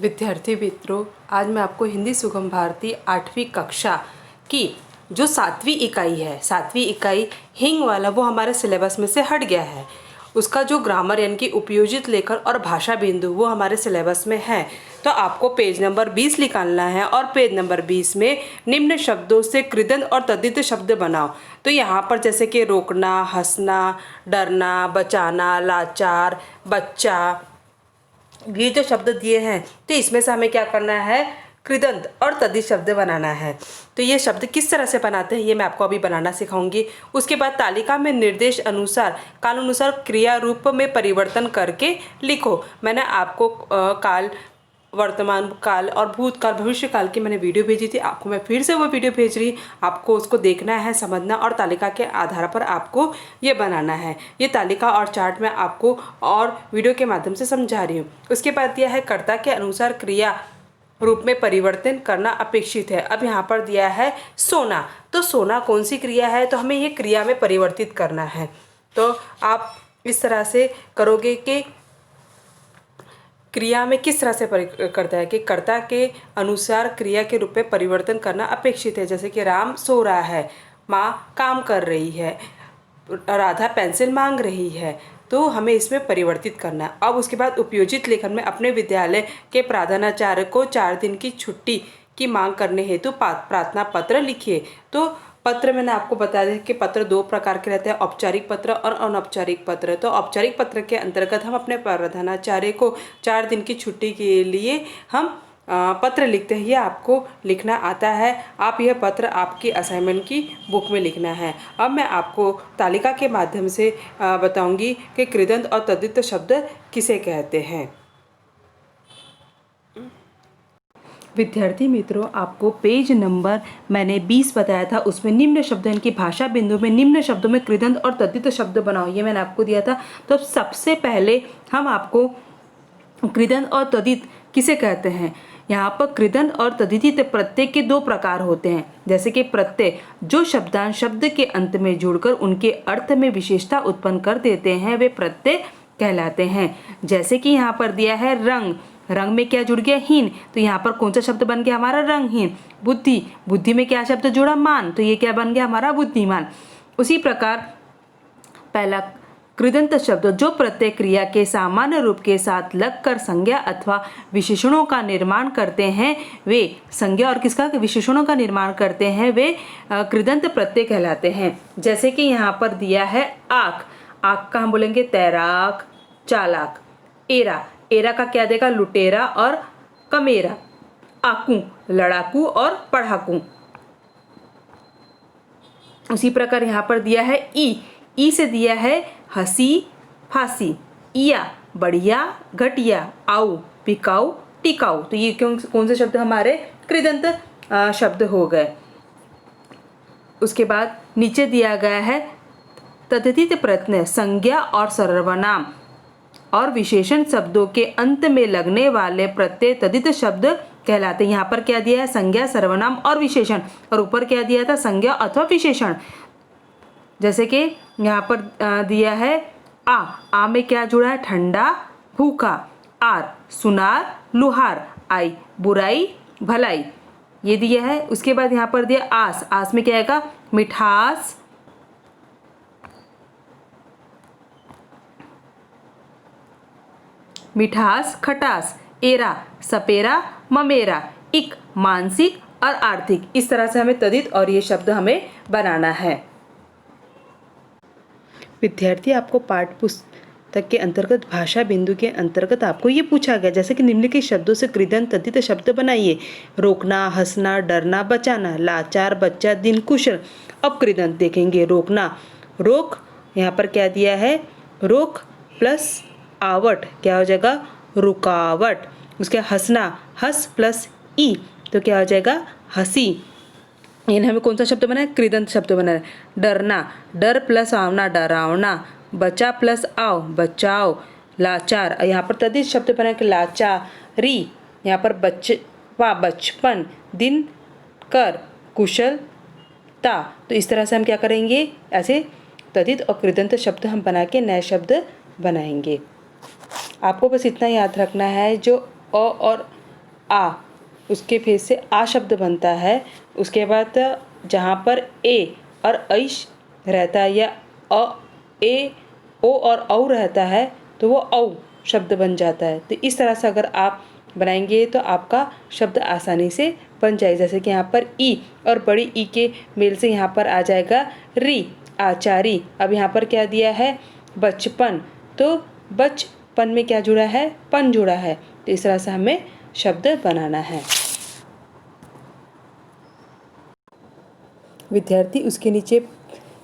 विद्यार्थी मित्रों, आज मैं आपको हिंदी सुगम भारती 8वीं कक्षा की जो 7वीं इकाई है, 7वीं इकाई हिंग वाला, वो हमारे सिलेबस में से हट गया है। उसका जो ग्रामर यानी कि उपयोजित लेखन और भाषा बिंदु वो हमारे सिलेबस में है। तो आपको पेज नंबर 20 निकालना है और पेज नंबर 20 में निम्न शब्दों से कृदंत और तद्धित शब्द बनाओ। तो यहाँ पर जैसे कि रोकना, हंसना, डरना, बचाना, लाचार, बच्चा, ये जो शब्द दिए हैं, तो इसमें से हमें क्या करना है, कृदंत और तद्धित शब्द बनाना है। तो ये शब्द किस तरह से बनाते हैं ये मैं आपको अभी बनाना सिखाऊंगी। उसके बाद तालिका में निर्देश अनुसार कालानुसार क्रिया रूप में परिवर्तन करके लिखो। मैंने आपको काल, वर्तमान काल और भूतकाल, भविष्य काल की मैंने वीडियो भेजी थी, आपको मैं फिर से वो वीडियो भेज रही। आपको उसको देखना है, समझना और तालिका के आधार पर आपको ये बनाना है। ये तालिका और चार्ट में आपको और वीडियो के माध्यम से समझा रही हूँ। उसके बाद दिया है कर्ता के अनुसार क्रिया रूप में परिवर्तन करना अपेक्षित है। अब यहाँ पर दिया है सोना। तो सोना कौन सी क्रिया है, तो हमें ये क्रिया में परिवर्तित करना है। तो आप इस तरह से करोगे कि क्रिया में किस तरह से करता है कि कर्ता के अनुसार क्रिया के रूप में परिवर्तन करना अपेक्षित है। जैसे कि राम सो रहा है, माँ काम कर रही है, राधा पेंसिल मांग रही है, तो हमें इसमें परिवर्तित करना है। अब उसके बाद उपयोजित लेखन में अपने विद्यालय के प्रधानाचार्य को 4 दिन की छुट्टी की मांग करने हेतु प्रार्थना पत्र लिखिए। तो पत्र मैंने आपको बता दिया कि पत्र 2 प्रकार के रहते हैं, औपचारिक पत्र और अनौपचारिक पत्र। तो औपचारिक पत्र के अंतर्गत हम अपने प्रधानाचार्य को 4 दिन की छुट्टी के लिए हम पत्र लिखते हैं। ये आपको लिखना आता है। आप यह पत्र आपकी असाइनमेंट की बुक में लिखना है। अब मैं आपको तालिका के माध्यम से बताऊंगी कि कृदंत और तद्धित शब्द किसे कहते हैं। विद्यार्थी मित्रों, आपको पेज नंबर मैंने 20 बताया था, उसमें निम्न शब्द इनकी भाषा बिंदु में निम्न शब्दों में कृदंत और तद्धित शब्द बनाओ, ये मैंने आपको दिया था। तो अब सबसे पहले हम आपको कृदंत और तद्धित किसे कहते हैं। यहाँ पर कृदंत और तद्धित प्रत्यय के 2 प्रकार होते हैं। जैसे कि प्रत्यय जो शब्दांश शब्द के अंत में जुड़कर उनके अर्थ में विशेषता उत्पन्न कर देते हैं, वे प्रत्यय कहलाते हैं। जैसे कि यहाँ पर दिया है रंग, रंग में क्या जुड़ गया, हीन, तो यहाँ पर कौन सा शब्द बन गया हमारा, रंगहीन। बुद्धि, बुद्धि में क्या शब्द जुड़ा, मान, तो ये क्या बन गया हमारा, बुद्धिमान। उसी प्रकार पहला कृदंत शब्द जो प्रत्यय क्रिया के सामान्य रूप के साथ लगकर संज्ञा अथवा विशेषणों का निर्माण करते हैं, वे संज्ञा और किसका, विशेषणों का निर्माण करते हैं, वे कृदंत प्रत्यय कहलाते हैं। जैसे कि यहाँ पर दिया है आँख, आँख का हम बोलेंगे तैराक, चालाक। एरा, एरा का क्या देगा, लुटेरा और कमेरा। आकू, लड़ाकू और पढ़ाकू। उसी प्रकार यहाँ पर दिया है ई, ई से दिया है हंसी, फांसी। इया, बढ़िया, घटिया। आऊ, पिकाऊ, टिकाऊ। तो ये कौन से शब्द हमारे कृदंत शब्द हो गए। उसके बाद नीचे दिया गया है तद्धित प्रत्यय संज्ञा और सर्वनाम और विशेषण शब्दों के अंत में लगने वाले प्रत्यय तद्धित शब्द कहलाते हैं। यहाँ पर क्या दिया है, संज्ञा, सर्वनाम और विशेषण, और ऊपर क्या दिया था, संज्ञा अथवा विशेषण। जैसे कि यहाँ पर दिया है आ में क्या जुड़ा है, ठंडा, भूखा। आर, सुनार, लुहार। आई, बुराई, भलाई, ये दिया है। उसके बाद यहाँ पर दिया आस, आस में क्या आएगा, मिठास, मिठास, खटास। एरा, सपेरा, ममेरा। इक, मानसिक और आर्थिक। इस तरह से हमें तद्धित और ये शब्द हमें बनाना है। विद्यार्थी, आपको पाठ पुस्तक के अंतर्गत भाषा बिंदु के अंतर्गत आपको ये पूछा गया, जैसे कि निम्नलिखित शब्दों से कृदंत तद्धित शब्द बनाइए। रोकना, हंसना, डरना, बचाना। लाचार, बच्चा, दिन कुशल। अब कृदंत देखेंगे। रोकना, रोक, यहाँ पर क्या दिया है, रोक प्लस आवट, क्या हो जाएगा, रुकावट। उसके हंसना, हंस प्लस ई, तो क्या हो जाएगा, हंसी। यानी हमें कौन सा शब्द बना है, कृदंत शब्द बना है। डरना, डर प्लस आवना, डरावना। बचा प्लस आओ, बचाओ। लाचार, यहाँ पर तद्धित शब्द बना है, लाचारी। यहाँ पर बचवा, बचपन। दिन कर, कुशलता। तो इस तरह से हम क्या करेंगे, ऐसे तद्धित और कृदंत शब्द हम बना के नए शब्द बनाएंगे। आपको बस इतना याद रखना है, जो अ और आ, उसके फिर से आ शब्द बनता है। उसके बाद जहाँ पर ए और ऐश रहता है या अ ए ओ और औ रहता है तो वो औ शब्द बन जाता है। तो इस तरह से अगर आप बनाएंगे तो आपका शब्द आसानी से बन जाएगा। जैसे कि यहाँ पर ई और बड़ी ई के मेल से यहाँ पर आ जाएगा री, आचारी। अब यहाँ पर क्या दिया है, बचपन, तो बचपन में क्या जुड़ा है, पन जुड़ा है। तो इस तरह से हमें शब्द बनाना है। विद्यार्थी उसके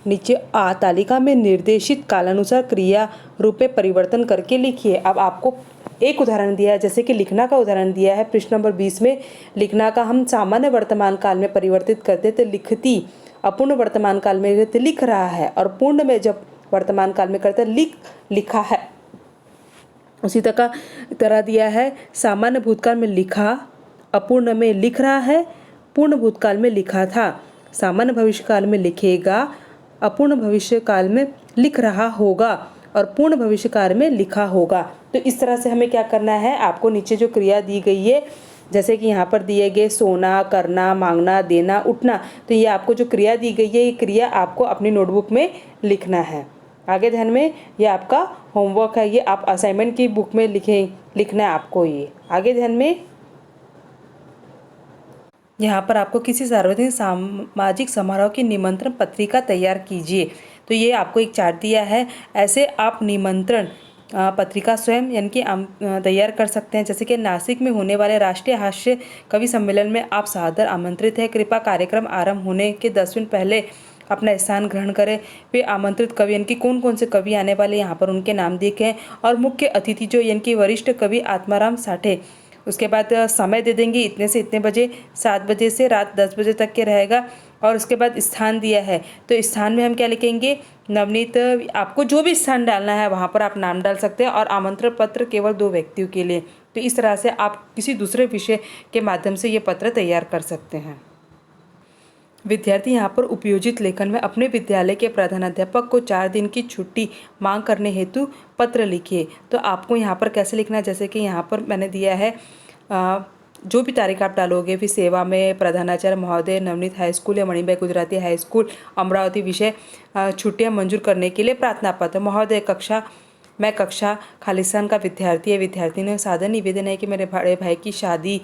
नीचे आ तालिका में निर्देशित कालानुसार क्रिया रूप में परिवर्तन करके लिखिए। अब आपको एक उदाहरण दिया है, जैसे कि लिखना का उदाहरण दिया है पृष्ठ नंबर 20 में। लिखना का हम सामान्य वर्तमान काल में परिवर्तित करते थे लिखती, अपूर्ण वर्तमान काल में लिख रहा है, और पूर्ण में जब वर्तमान काल में करते लिखा है। उसी तरह दिया है सामान्य भूतकाल में लिखा, अपूर्ण में लिख रहा है, पूर्ण भूतकाल में लिखा था। सामान्य भविष्य काल में लिखेगा, अपूर्ण भविष्य काल में लिख रहा होगा, और पूर्ण भविष्य काल में लिखा होगा। तो इस तरह से हमें क्या करना है, आपको नीचे जो क्रिया दी गई है, जैसे कि यहाँ पर दिए गए सोना, करना, मांगना, देना, उठना, तो ये आपको जो क्रिया दी गई है, ये क्रिया आपको अपनी नोटबुक में लिखना है। आगे ध्यान में, ये आपका होमवर्क है, ये आप असाइनमेंट की बुक में लिखना है आपको। ये आगे ध्यान में, यहाँ पर आपको किसी सार्वजनिक सामाजिक समारोह की निमंत्रण पत्रिका तैयार कीजिए। तो ये आपको एक चार्ट दिया है, ऐसे आप निमंत्रण पत्रिका स्वयं यानी कि तैयार कर सकते हैं। जैसे कि नासिक में होने वाले राष्ट्रीय हास्य कवि सम्मेलन में आप सादर आमंत्रित हैं। कृपया कार्यक्रम आरंभ होने के 10 मिनट पहले अपना स्थान ग्रहण करें। वे आमंत्रित कवि यानी कि कौन कौन से कवि आने वाले, यहाँ पर उनके नाम देखें। और मुख्य अतिथि जो यानी कि वरिष्ठ कवि आत्माराम साठे, उसके बाद समय दे देंगे इतने से इतने बजे, 7 बजे से रात 10 बजे तक के रहेगा। और उसके बाद स्थान दिया है, तो स्थान में हम क्या लिखेंगे, नवनीत। आपको जो भी स्थान डालना है वहाँ पर आप नाम डाल सकते हैं। और आमंत्रण पत्र केवल 2 व्यक्तियों के लिए। तो इस तरह से आप किसी दूसरे विषय के माध्यम से ये पत्र तैयार कर सकते हैं। विद्यार्थी यहाँ पर उपयोजित लेखन में अपने विद्यालय के प्रधानाध्यापक को 4 दिन की छुट्टी मांग करने हेतु पत्र लिखिए। तो आपको यहाँ पर कैसे लिखना है, जैसे कि यहाँ पर मैंने दिया है जो भी तारीख आप डालोगे, फिर सेवा में प्रधानाचार्य महोदय, नवनीत हाई स्कूल या मणिबाई गुजराती हाई स्कूल अमरावती विषय छुट्टियाँ मंजूर करने के लिए प्रार्थना पत्र। महोदय, मैं कक्षा खालिस्तान का विद्यार्थी है, विद्यार्थी ने सादर निवेदन है कि मेरे बड़े भाई की शादी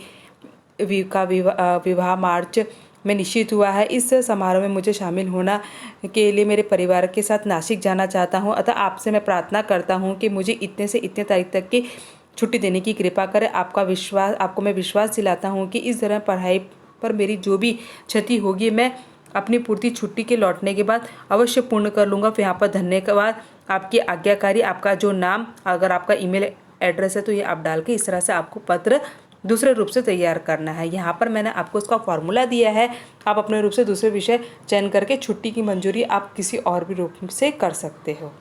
का विवाह मार्च में निश्चित हुआ है। इस समारोह में मुझे शामिल होना के लिए मेरे परिवार के साथ नासिक जाना चाहता हूं। अतः आपसे मैं प्रार्थना करता हूं कि मुझे इतने से इतने तारीख तक की छुट्टी देने की कृपा करें। आपको मैं विश्वास दिलाता हूं कि इस दौरान पढ़ाई पर मेरी जो भी क्षति होगी मैं अपनी पूर्ति छुट्टी के लौटने के बाद अवश्य पूर्ण कर लूँगा। फिर यहाँ पर धन्यवाद, आपकी आज्ञाकारी, आपका जो नाम, अगर आपका ईमेल एड्रेस है तो ये आप डाल के इस तरह से आपको पत्र दूसरे रूप से तैयार करना है। यहाँ पर मैंने आपको इसका फॉर्मूला दिया है, आप अपने रूप से दूसरे विषय चयन करके छुट्टी की मंजूरी आप किसी और भी रूप से कर सकते हो।